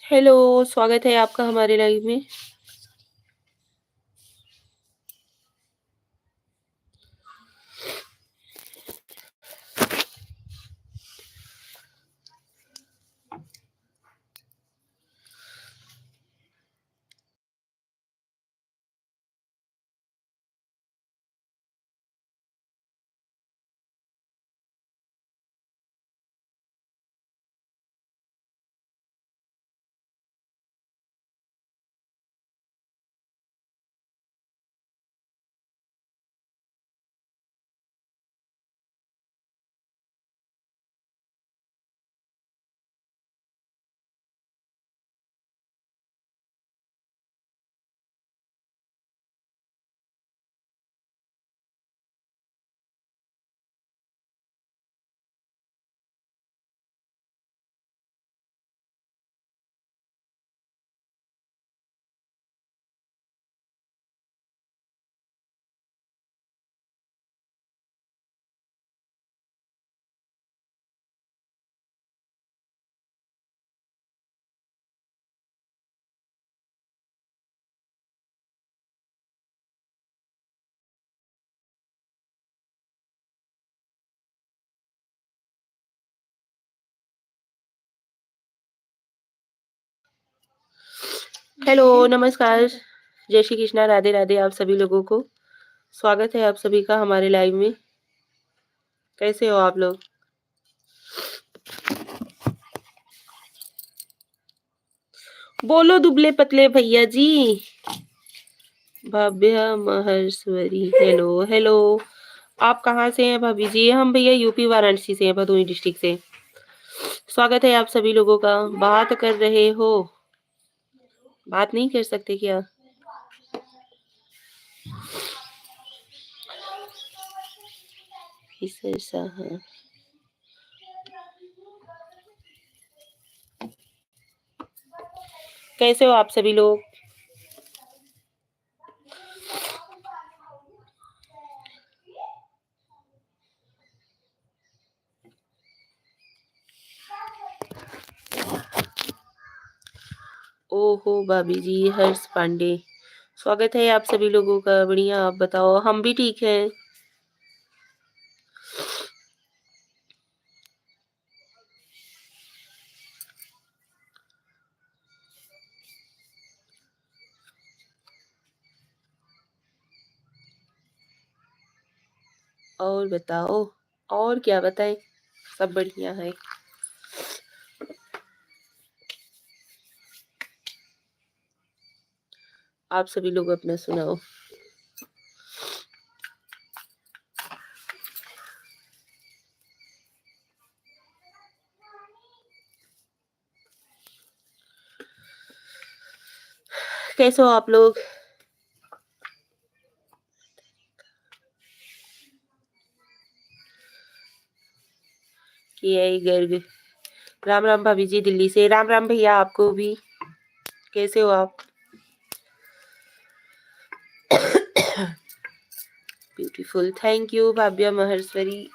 Hello, स्वागत है आपका हमारे लाइव में। हेलो, नमस्कार, जय श्री कृष्णा, राधे राधे आप सभी लोगों को। स्वागत है आप सभी का हमारे लाइव में। कैसे हो आप लोग? बोलो दुबले पतले भैया जी। भव्य महेश्वरी, हेलो हेलो। आप कहाँ से हैं भाभी जी? हम भैया यूपी वाराणसी से हैं, भदोही डिस्ट्रिक्ट से। स्वागत है आप सभी लोगों का। बात कर रहे हो? बात नहीं कर सकते क्या? ऐसा हाँ। कैसे हो आप सभी लोग? ओहो भाभी जी, हर्ष पांडे, स्वागत है आप सभी लोगों का। बढ़िया, आप बताओ। हम भी ठीक हैं। और बताओ, और क्या बताएं, सब बढ़िया है। आप सभी लोग अपना सुनाओ। कैसे हो आप लोग? ये गर्ग, राम राम भाभी जी दिल्ली से। राम राम भैया आपको भी। कैसे हो आप? Beautiful, thank you Bhavya Maheshwari.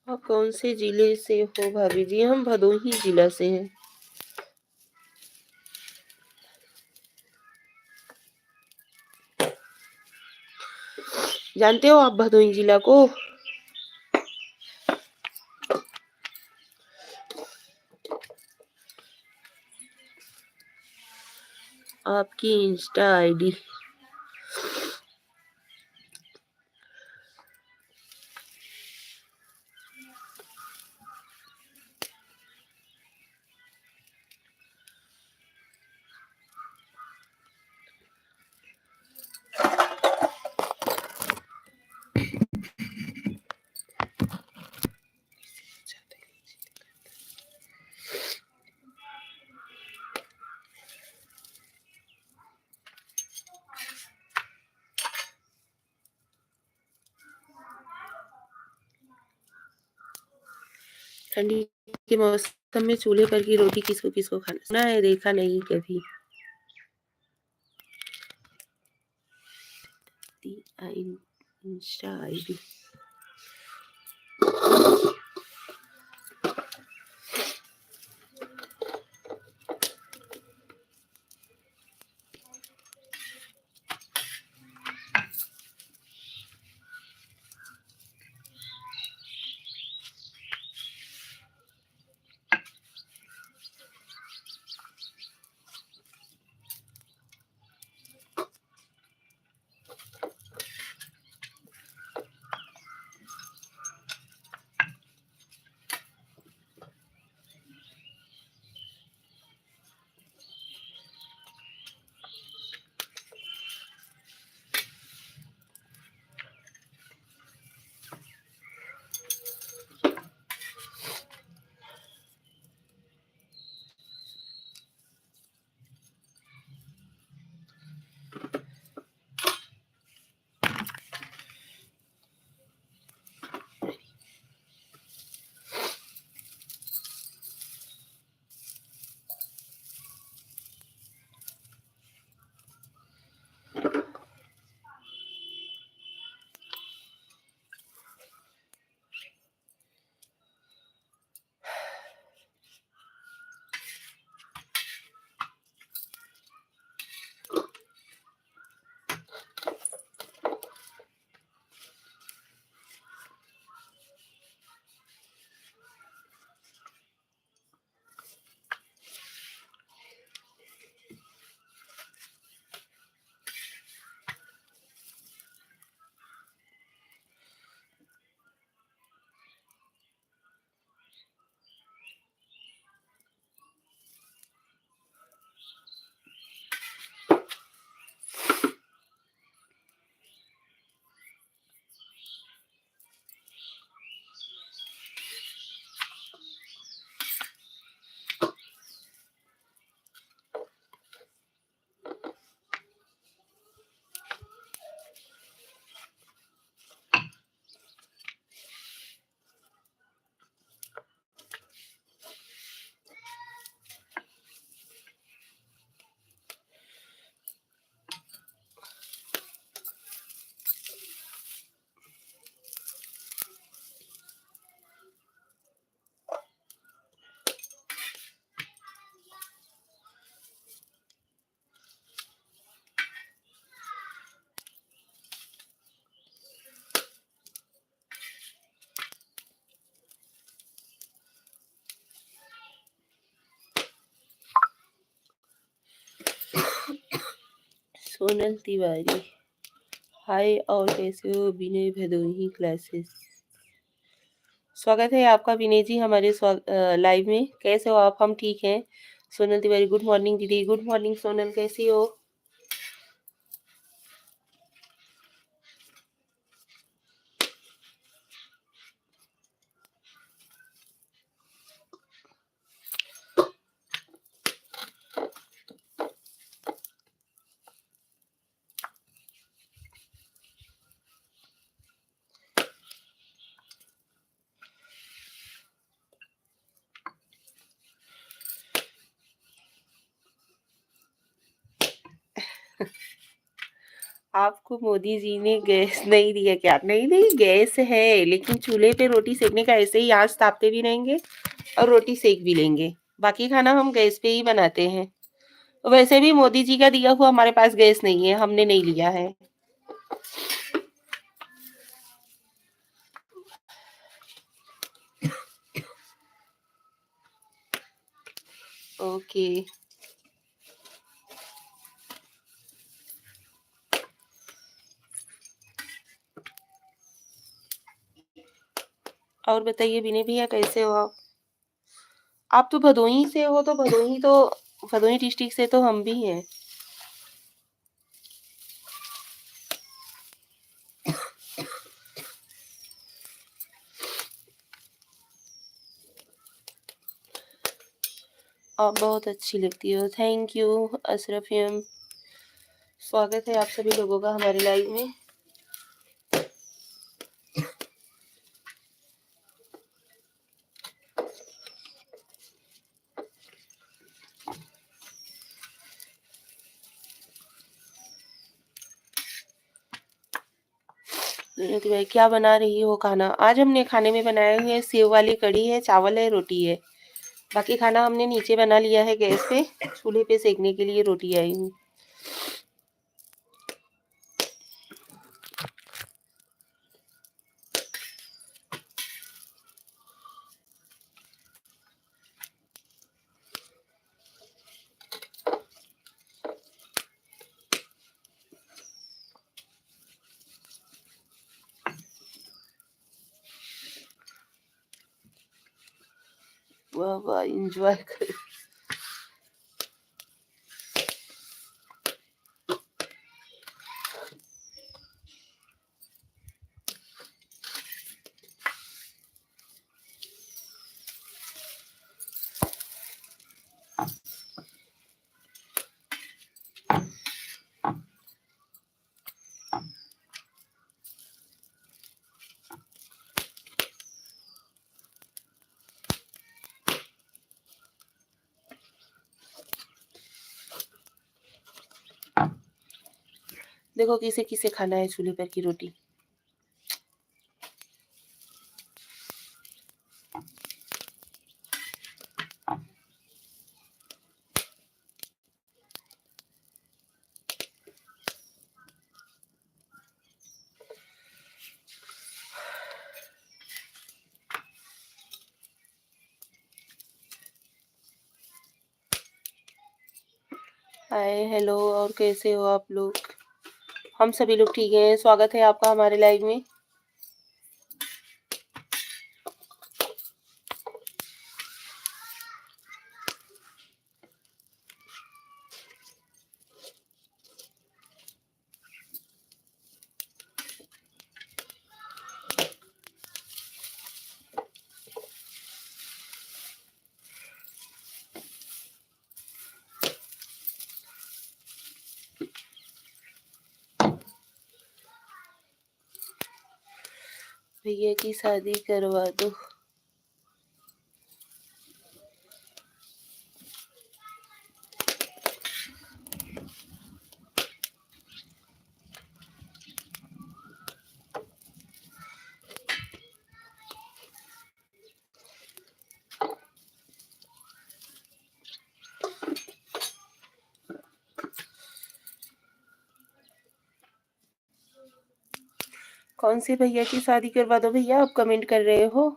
आप कौन से जिले से हो भाभी जी? हम भदोही जिला से हैं। जानते हो आप भदोही जिला को? आपकी इंस्टा आईडी। ठंडी के मौसम में चूल्हे पर की रोटी किसको किसको खाना सुना है, देखा नहीं कभी। इंस्टा आईडी सोनल तिवारी हाय और कैसे हो विनय भदोही क्लासेस। स्वागत है आपका विनय जी हमारे लाइव में। कैसे हो आप? हम ठीक हैं। सोनल तिवारी गुड मॉर्निंग दीदी। गुड मॉर्निंग सोनल, कैसी हो? आपको मोदी जी ने गैस नहीं दिया क्या? नहीं नहीं, गैस है, लेकिन चूल्हे पे रोटी सेकने का ऐसे ही आंच तापते भी रहेंगे और रोटी सेक भी लेंगे। बाकी खाना हम गैस पे ही बनाते हैं। वैसे भी मोदी जी का दिया हुआ हमारे पास गैस नहीं है, हमने नहीं लिया है। ओके, और बताइए विनय भैया कैसे हो आप? आप तो भदोही से हो, तो भदोही डिस्ट्रिक्ट से तो हम भी हैं। आप बहुत अच्छी लगती हो। थैंक यू अशरफियम। स्वागत है आप सभी लोगों का हमारे लाइव में। सुनीति भाई क्या बना रही हो खाना? आज हमने खाने में बनाए हुए सेव वाली कढ़ी है, चावल है, रोटी है। बाकी खाना हमने नीचे बना लिया है गैस पे, चूल्हे पे सेकने के लिए रोटी आई हूँ। वाह वाह, एंजॉय कर। देखो किसे किसे खाना है चूल्हे पर की रोटी। हाय हेलो, और कैसे हो आप लोग? हम सभी लोग ठीक हैं। स्वागत है आपका हमारे लाइव में। भैया की शादी करवा दो। कौन से भैया की शादी करवा दो भैया, आप कमेंट कर रहे हो?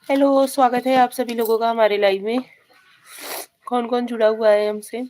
हेलो, स्वागत है आप सभी लोगों का हमारे लाइव में। कौन-कौन जुड़ा हुआ है हमसे?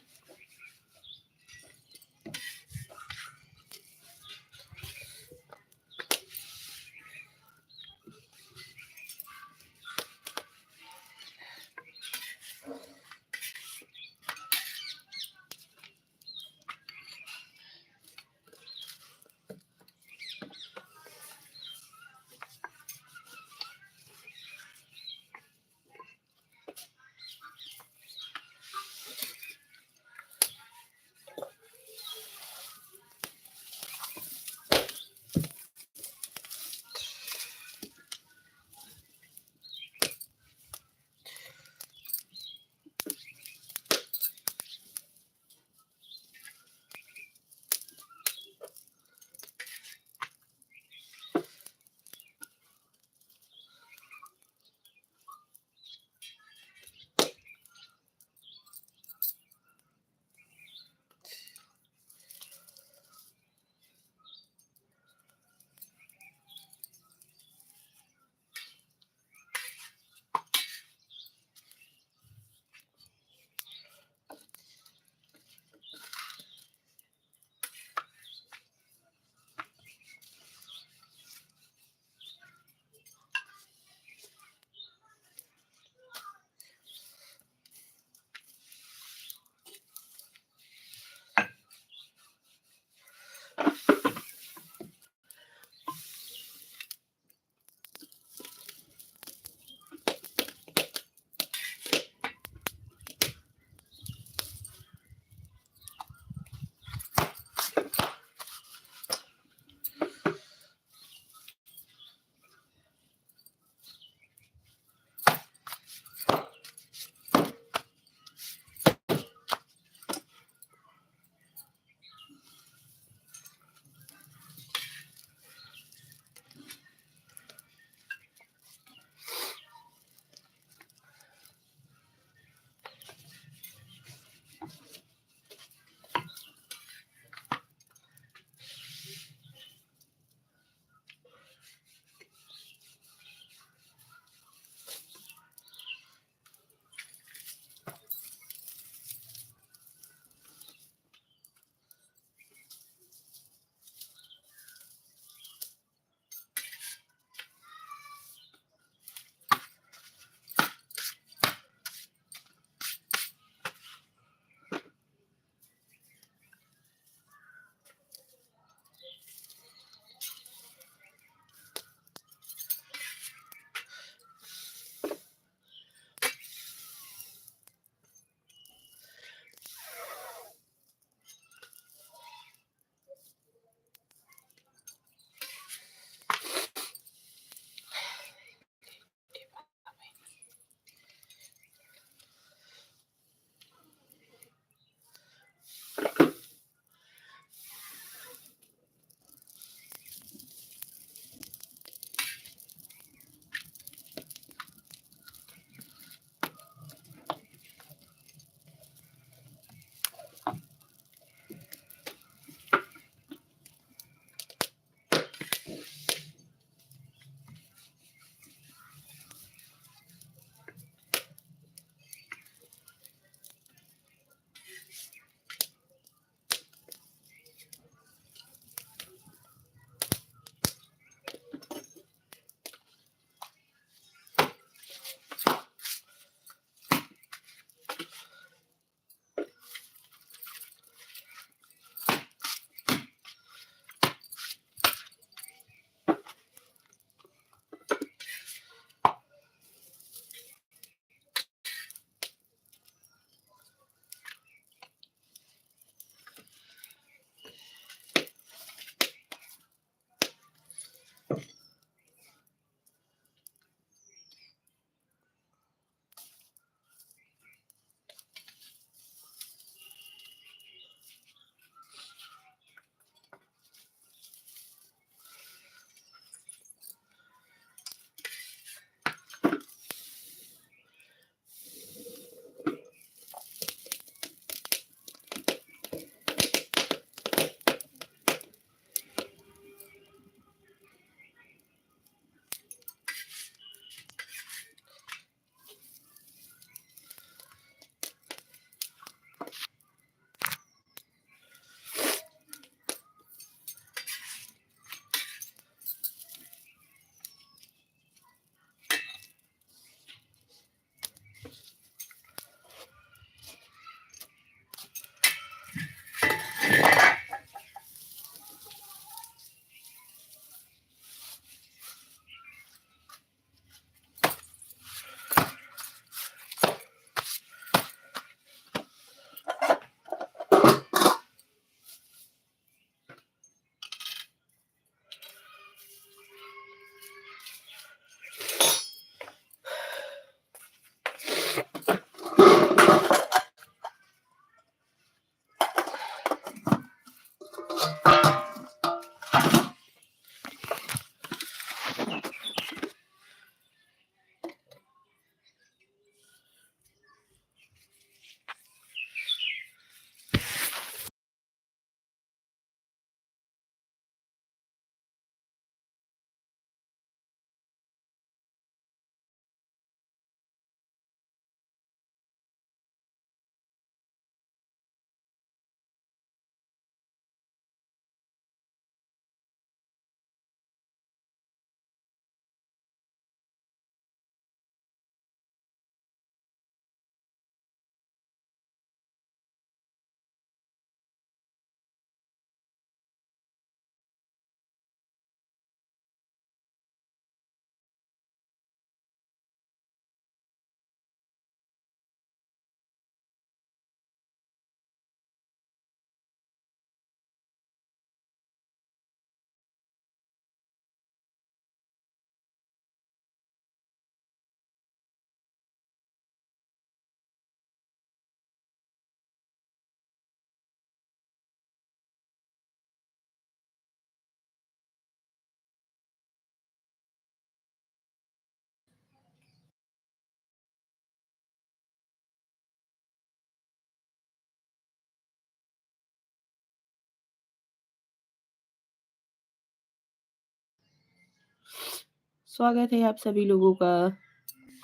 स्वागत है आप सभी लोगों का।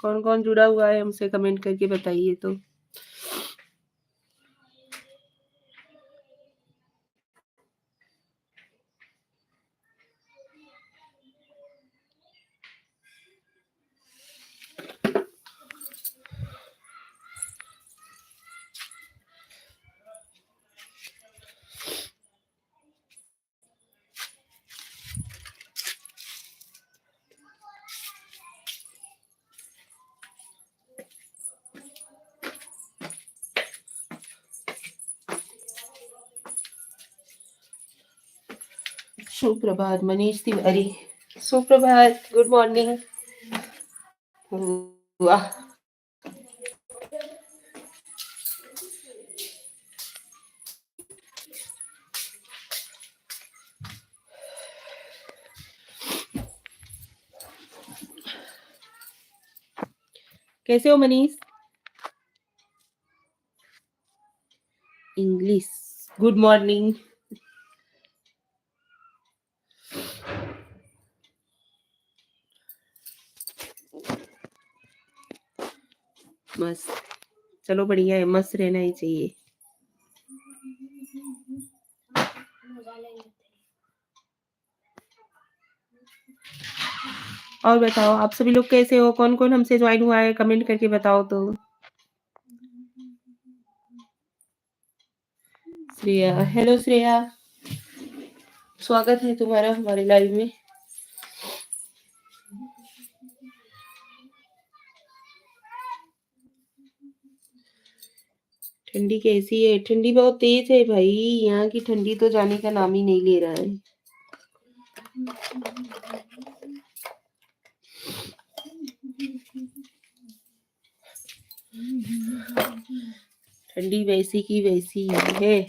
कौन-कौन जुड़ा हुआ है हमसे कमेंट करके बताइए तो। सुप्रभात मनीष तिवारी। सुप्रभात, गुड मॉर्निंग। वाह! कैसे हो मनीष? English, good morning. मस्त, चलो बढ़िया है, मस्त रहना ही चाहिए। और बताओ आप सभी लोग कैसे हो? कौन-कौन हमसे ज्वाइन हुआ है कमेंट करके बताओ तो। श्रेया, हेलो श्रेया, स्वागत है तुम्हारा हमारे लाइव में। ठंडी कैसी है? ठंडी बहुत तेज है भाई, यहाँ की ठंडी तो जाने का नाम ही नहीं ले रहा है। ठंडी वैसी की वैसी ही है।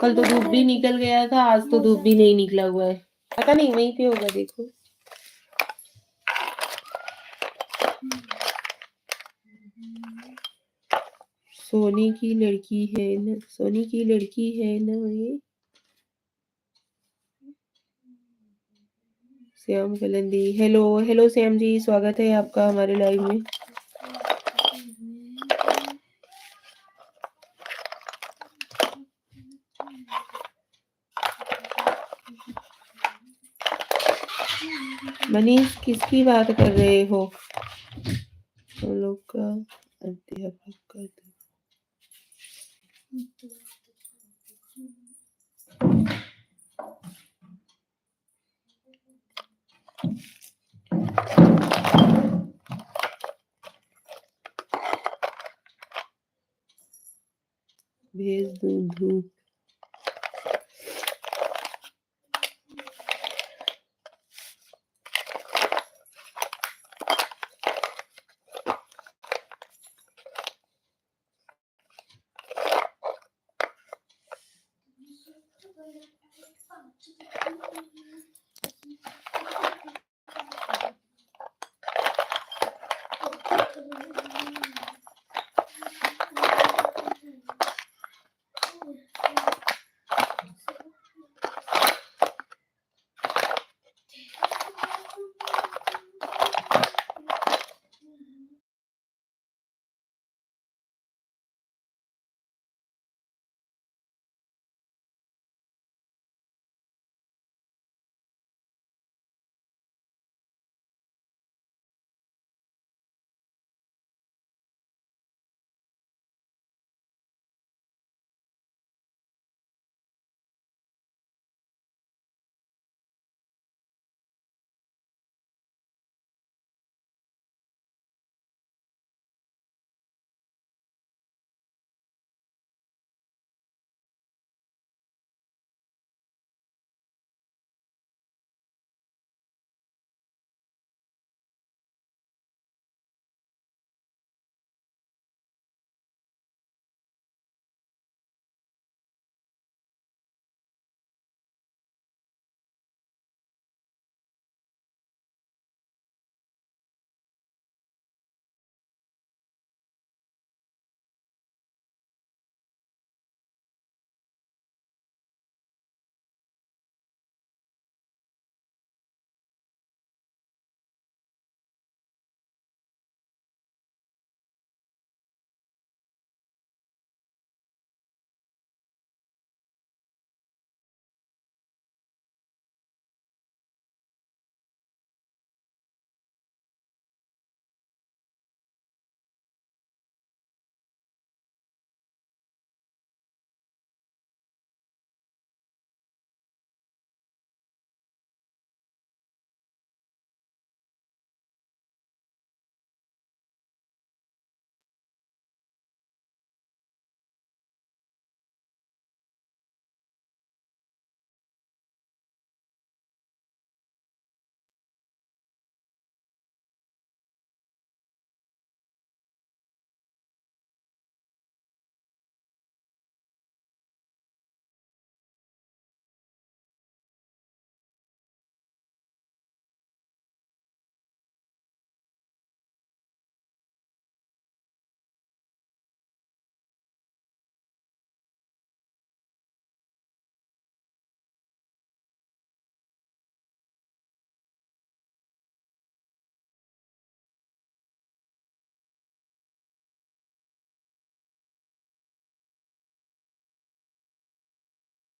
कल तो धूप भी निकल गया था, आज तो धूप भी नहीं निकला हुआ है। पता नहीं वहीं पे होगा, देखो। सोनी की लड़की है ना, सोनी की लड़की है ना ये। श्याम कलंदी, हेलो हेलो श्याम जी, स्वागत है आपका हमारे लाइव में। मनीष किसकी बात कर रहे हो? हम लोग का अध्यापक का भेज दूं धूप।